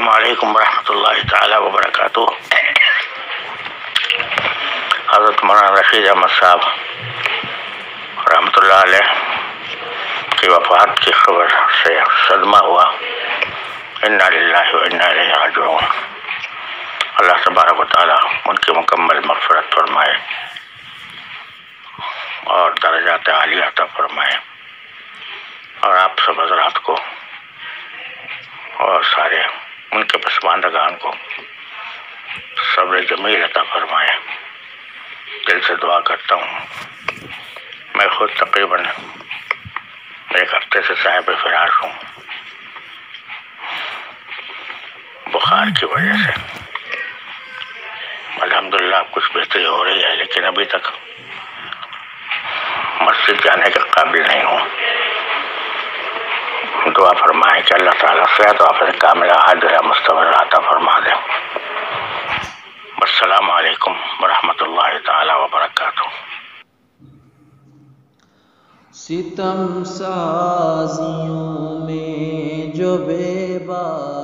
السلام علیکم ورحمۃ اللہ تعالی وبرکاتہ۔ حضرت مولانا رشید احمد صاحب رحمۃ اللہ علیہ کی وفات کی خبر سے صدمہ ہوا۔ انا للہ و انا الیہ راجعون۔ اللہ تبارک و تعالیٰ ان کی مکمل مغفرت فرمائے اور درجات عالیہ عطا فرمائے، اور آپ سب حضرات کو اور سارے ان کے پسماندگان کو صبر جمیل عطا فرمائے۔ دل سے دعا کرتا ہوں۔ میں خود تقریباً ایک ہفتے سے صاحب فراش ہوں، بخار کی وجہ سے۔ الحمدللہ کچھ بہتری ہو رہی ہے، لیکن ابھی تک مسجد جانے کے قابل نہیں ہوں۔ دعا فرمائیں کہ اللہ تعالیٰ صحت و عافیت کاملہ عاجلہ مستمرہ عطا فرما دے۔ السلام علیکم ورحمۃ اللہ تعالی وبرکاتہ۔ ستم سازیوں میں جو بے بار